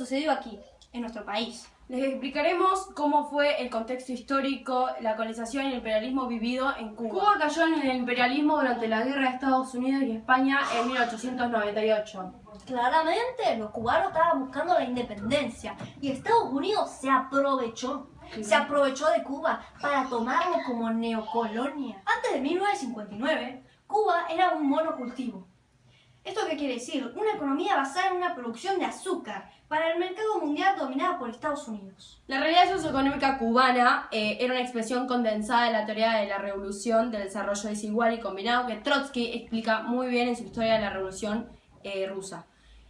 sucedió aquí, en nuestro país. Les explicaremos cómo fue el contexto histórico, la colonización y el imperialismo vivido en Cuba. Cuba cayó en el imperialismo durante la guerra de Estados Unidos y España en 1898. Claramente, los cubanos estaban buscando la independencia y Estados Unidos se aprovechó. Se aprovechó de Cuba para tomarlo como neocolonia. Antes de 1959, Cuba era un monocultivo. ¿Esto qué quiere decir? Una economía basada en una producción de azúcar para el mercado mundial dominada por Estados Unidos. La realidad socioeconómica cubana era una expresión condensada de la teoría de la revolución del desarrollo desigual y combinado que Trotsky explica muy bien en su historia de la revolución rusa.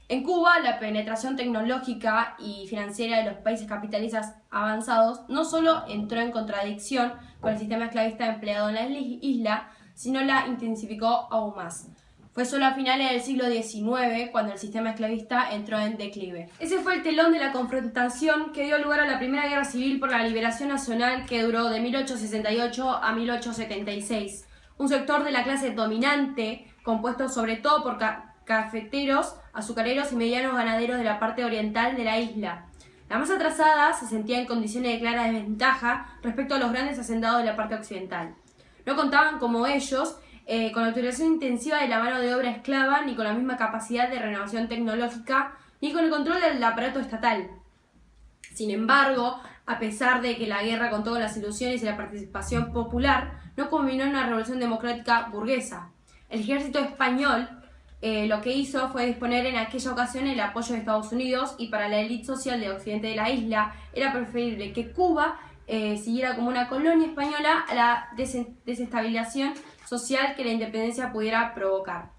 En Cuba, la penetración tecnológica y financiera de los países capitalistas avanzados no solo entró en contradicción con el sistema esclavista empleado en la isla, sino la intensificó aún más. Fue solo a finales del siglo XIX cuando el sistema esclavista entró en declive. Ese fue el telón de la confrontación que dio lugar a la Primera Guerra Civil por la Liberación Nacional que duró de 1868 a 1876. Un sector de la clase dominante, compuesto sobre todo por cafeteros, azucareros y medianos ganaderos de la parte oriental de la isla. La más atrasada se sentía en condiciones de clara desventaja respecto a los grandes hacendados de la parte occidental. No contaban como ellos con la utilización intensiva de la mano de obra esclava, ni con la misma capacidad de renovación tecnológica, ni con el control del aparato estatal. Sin embargo, a pesar de que la guerra contó con las ilusiones y la participación popular, no culminó en una revolución democrática burguesa. El ejército español lo que hizo fue disponer en aquella ocasión el apoyo de Estados Unidos, y para la élite social de occidente de la isla era preferible que Cuba siguiera como una colonia española a la desestabilización social que la independencia pudiera provocar.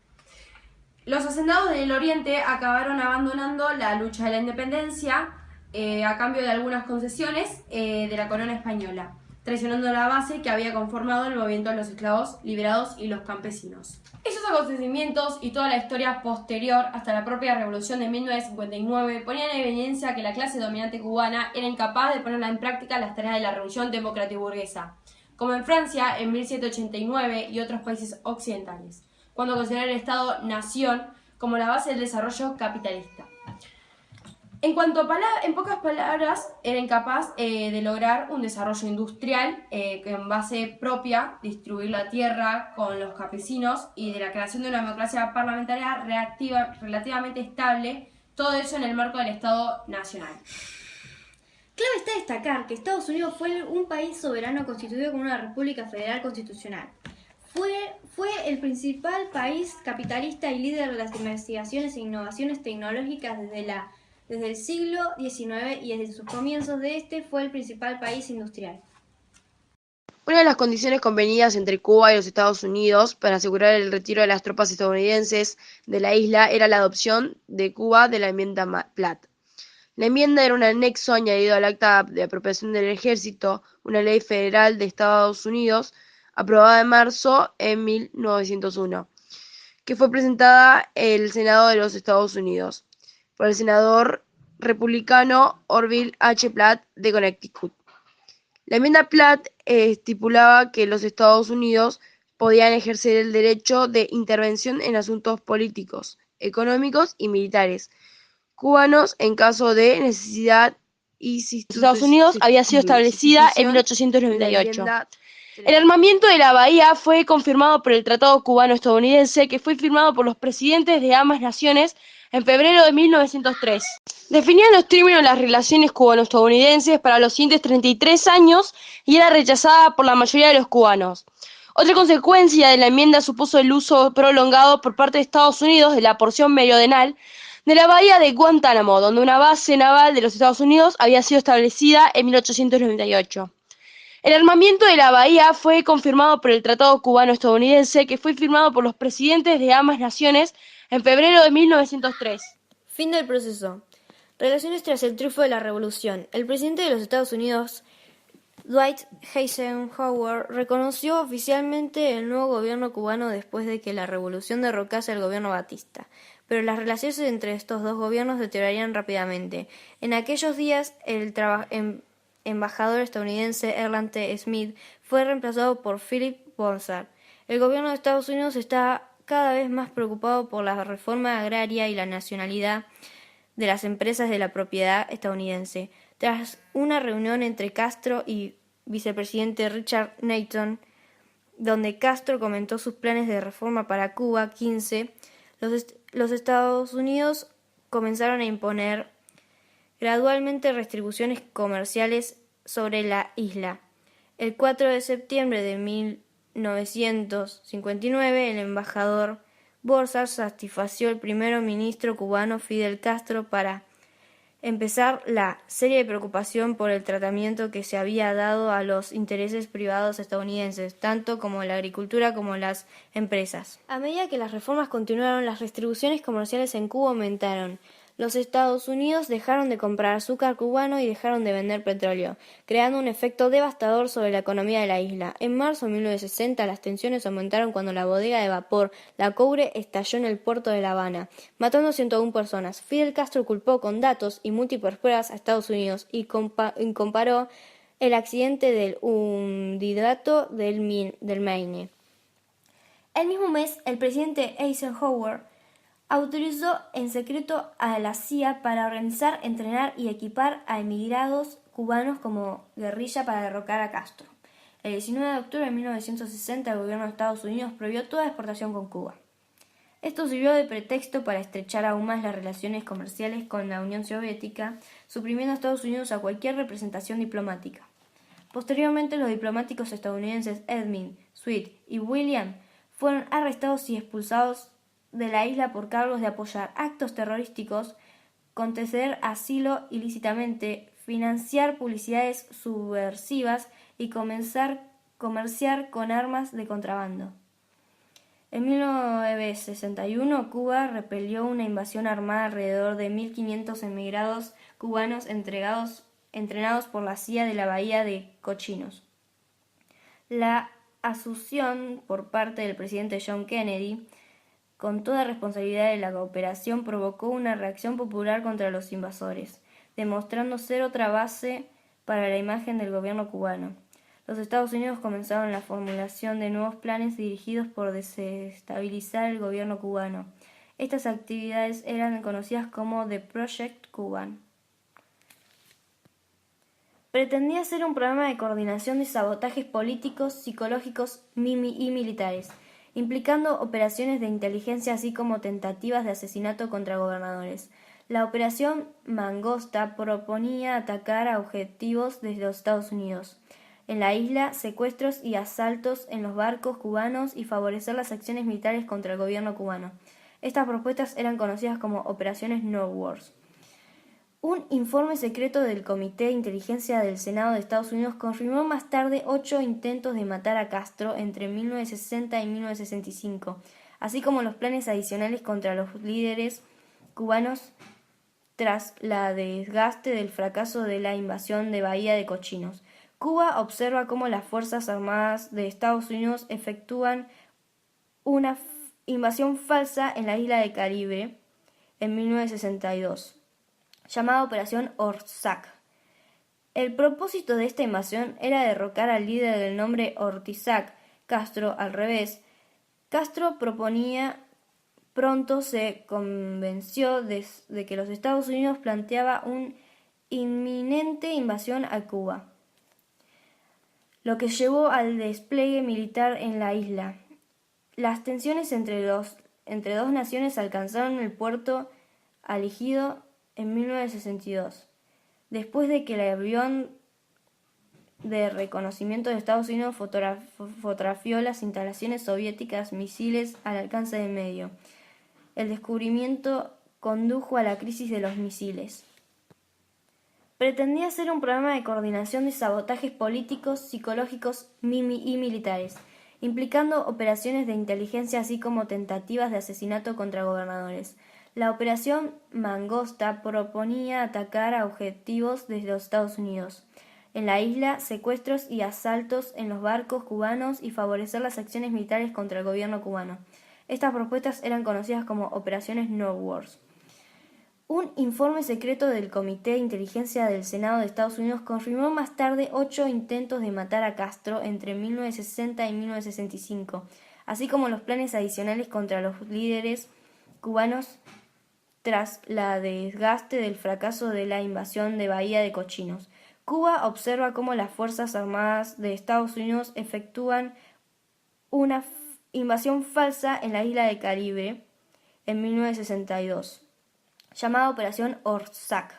Los hacendados del Oriente acabaron abandonando la lucha de la independencia a cambio de algunas concesiones de la corona española, traicionando la base que había conformado el movimiento de los esclavos liberados y los campesinos. Esos acontecimientos y toda la historia posterior hasta la propia revolución de 1959 ponían en evidencia que la clase dominante cubana era incapaz de poner en práctica las tareas de la revolución democrática burguesa, como en Francia en 1789 y otros países occidentales, cuando consideró el Estado-nación como la base del desarrollo capitalista. En pocas palabras, era incapaz de lograr un desarrollo industrial en base propia, distribuir la tierra con los campesinos y de la creación de una democracia parlamentaria relativamente estable, todo eso en el marco del Estado nacional. Clave está destacar que Estados Unidos fue un país soberano constituido como una república federal constitucional. Fue el principal país capitalista y líder de las investigaciones e innovaciones tecnológicas desde el siglo XIX, y desde sus comienzos fue el principal país industrial. Una de las condiciones convenidas entre Cuba y los Estados Unidos para asegurar el retiro de las tropas estadounidenses de la isla era la adopción de Cuba de la enmienda Platt. La enmienda era un anexo añadido al Acta de Apropiación del Ejército, una ley federal de Estados Unidos aprobada en marzo de 1901, que fue presentada el Senado de los Estados Unidos por el senador republicano Orville H. Platt de Connecticut. La enmienda Platt estipulaba que los Estados Unidos podían ejercer el derecho de intervención en asuntos políticos, económicos y militares cubanos en caso de necesidad, y Estados Unidos había sido establecida en 1898. El armamiento de la bahía fue confirmado por el Tratado Cubano-Estadounidense, que fue firmado por los presidentes de ambas naciones en febrero de 1903. Definían los términos de las relaciones cubano-estadounidenses para los siguientes 33 años y era rechazada por la mayoría de los cubanos. Otra consecuencia de la enmienda supuso el uso prolongado por parte de Estados Unidos de la porción meridional de la bahía de Guantánamo, donde una base naval de los Estados Unidos había sido establecida en 1898. El armamiento de la bahía fue confirmado por el Tratado Cubano-Estadounidense, que fue firmado por los presidentes de ambas naciones en febrero de 1903. Fin del proceso. Relaciones tras el triunfo de la revolución. El presidente de los Estados Unidos, Dwight Eisenhower, reconoció oficialmente el nuevo gobierno cubano después de que la revolución derrocase al gobierno batista. Pero las relaciones entre estos dos gobiernos deteriorarían rápidamente. En aquellos días, el embajador estadounidense Erland T. Smith fue reemplazado por Philip Bonsall. El gobierno de Estados Unidos está cada vez más preocupado por la reforma agraria y la nacionalidad de las empresas de la propiedad estadounidense. Tras una reunión entre Castro y vicepresidente Richard Nixon, donde Castro comentó sus planes de reforma para Cuba 15, los Estados Unidos comenzaron a imponer gradualmente restricciones comerciales sobre la isla. El 4 de septiembre de 1959, el embajador Borsar satisfació al primer ministro cubano Fidel Castro para empezar la seria preocupación por el tratamiento que se había dado a los intereses privados estadounidenses, tanto como la agricultura como las empresas. A medida que las reformas continuaron, las restricciones comerciales en Cuba aumentaron. Los Estados Unidos dejaron de comprar azúcar cubano y dejaron de vender petróleo, creando un efecto devastador sobre la economía de la isla. En marzo de 1960, las tensiones aumentaron cuando la bodega de vapor La Coure estalló en el puerto de La Habana, matando a 101 personas. Fidel Castro culpó con datos y múltiples pruebas a Estados Unidos y comparó el accidente del hundidato del Maine. El mismo mes, el presidente Eisenhower autorizó en secreto a la CIA para organizar, entrenar y equipar a emigrados cubanos como guerrilla para derrocar a Castro. El 19 de octubre de 1960, el gobierno de Estados Unidos prohibió toda exportación con Cuba. Esto sirvió de pretexto para estrechar aún más las relaciones comerciales con la Unión Soviética, suprimiendo a Estados Unidos a cualquier representación diplomática. Posteriormente, los diplomáticos estadounidenses Edmund, Sweet y William fueron arrestados y expulsados de la isla por cargos de apoyar actos terrorísticos, conceder asilo ilícitamente, financiar publicidades subversivas y comerciar con armas de contrabando. En 1961, Cuba repelió una invasión armada alrededor de 1.500 emigrados cubanos entrenados por la CIA de la Bahía de Cochinos. La asunción por parte del presidente John Kennedy con toda responsabilidad de la operación provocó una reacción popular contra los invasores, demostrando ser otra base para la imagen del gobierno cubano. Los Estados Unidos comenzaron la formulación de nuevos planes dirigidos por desestabilizar el gobierno cubano. Estas actividades eran conocidas como The Project Cuban. Pretendía ser un programa de coordinación de sabotajes políticos, psicológicos y militares, implicando operaciones de inteligencia así como tentativas de asesinato contra gobernadores. La operación Mangosta proponía atacar a objetivos desde los Estados Unidos en la isla, secuestros y asaltos en los barcos cubanos y favorecer las acciones militares contra el gobierno cubano. Estas propuestas eran conocidas como operaciones Northwoods. Un informe secreto del Comité de Inteligencia del Senado de Estados Unidos confirmó más tarde 8 intentos de matar a Castro entre 1960 y 1965, así como los planes adicionales contra los líderes cubanos tras la desgaste del fracaso de la invasión de Bahía de Cochinos. Cuba observa cómo las Fuerzas Armadas de Estados Unidos efectúan una invasión falsa en la isla de Caribe en 1962. Llamada Operación Orszag. El propósito de esta invasión era derrocar al líder del nombre Ortizac, Castro al revés. Castro pronto se convenció de que los Estados Unidos planteaba una inminente invasión a Cuba, lo que llevó al despliegue militar en la isla. Las tensiones entre dos naciones alcanzaron el puerto elegido en 1962, después de que el avión de reconocimiento de Estados Unidos fotografió las instalaciones soviéticas misiles al alcance del medio. El descubrimiento condujo a la crisis de los misiles. Pretendía ser un programa de coordinación de sabotajes políticos, psicológicos y militares, implicando operaciones de inteligencia así como tentativas de asesinato contra gobernadores. La operación Mangosta proponía atacar a objetivos desde los Estados Unidos en la isla, secuestros y asaltos en los barcos cubanos y favorecer las acciones militares contra el gobierno cubano. Estas propuestas eran conocidas como operaciones Northwoods. Un informe secreto del Comité de Inteligencia del Senado de Estados Unidos confirmó más tarde 8 intentos de matar a Castro entre 1960 y 1965, así como los planes adicionales contra los líderes cubanos tras la desgaste del fracaso de la invasión de Bahía de Cochinos. Cuba observa cómo las Fuerzas Armadas de Estados Unidos efectúan una invasión falsa en la isla de Caribe en 1962, llamada Operación Orszag.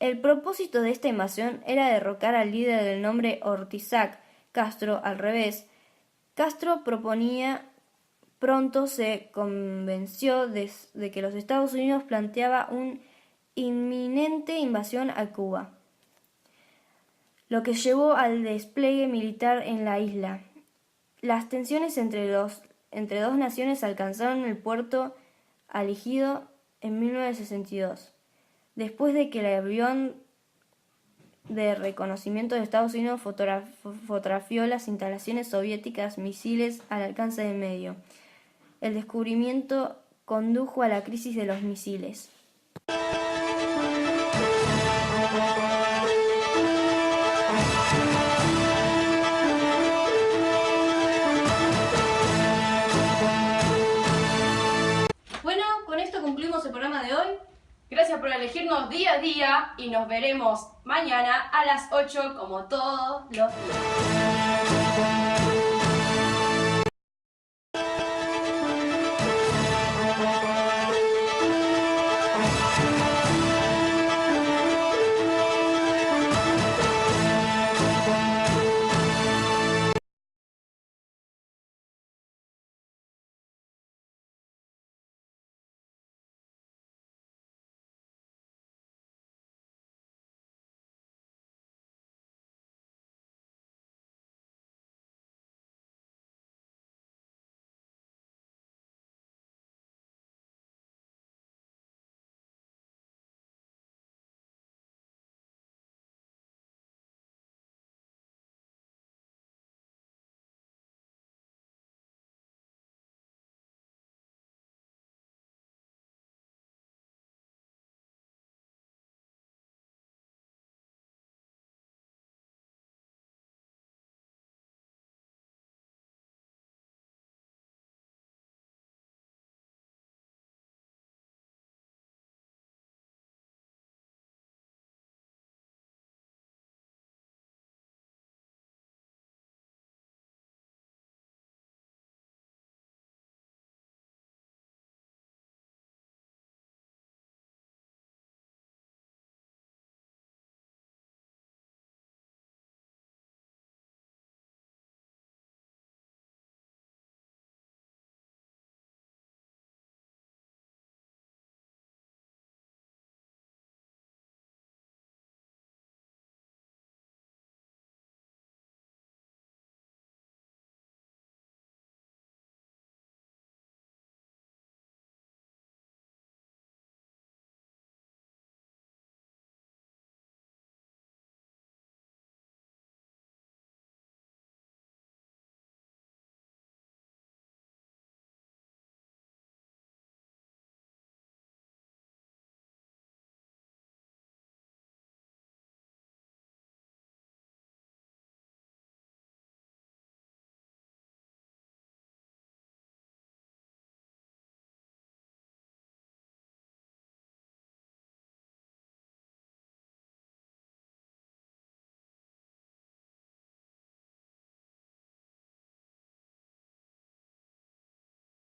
El propósito de esta invasión era derrocar al líder del nombre Ortizac Castro al revés. Castro pronto se convenció de que los Estados Unidos planteaba una inminente invasión a Cuba, lo que llevó al despliegue militar en la isla. Las tensiones entre dos naciones alcanzaron el puerto Algido en 1962, después de que el avión de reconocimiento de Estados Unidos fotografió las instalaciones soviéticas, misiles al alcance del medio. El descubrimiento condujo a la crisis de los misiles. Bueno, con esto concluimos el programa de hoy. Gracias por elegirnos día a día y nos veremos mañana a las 8 como todos los días.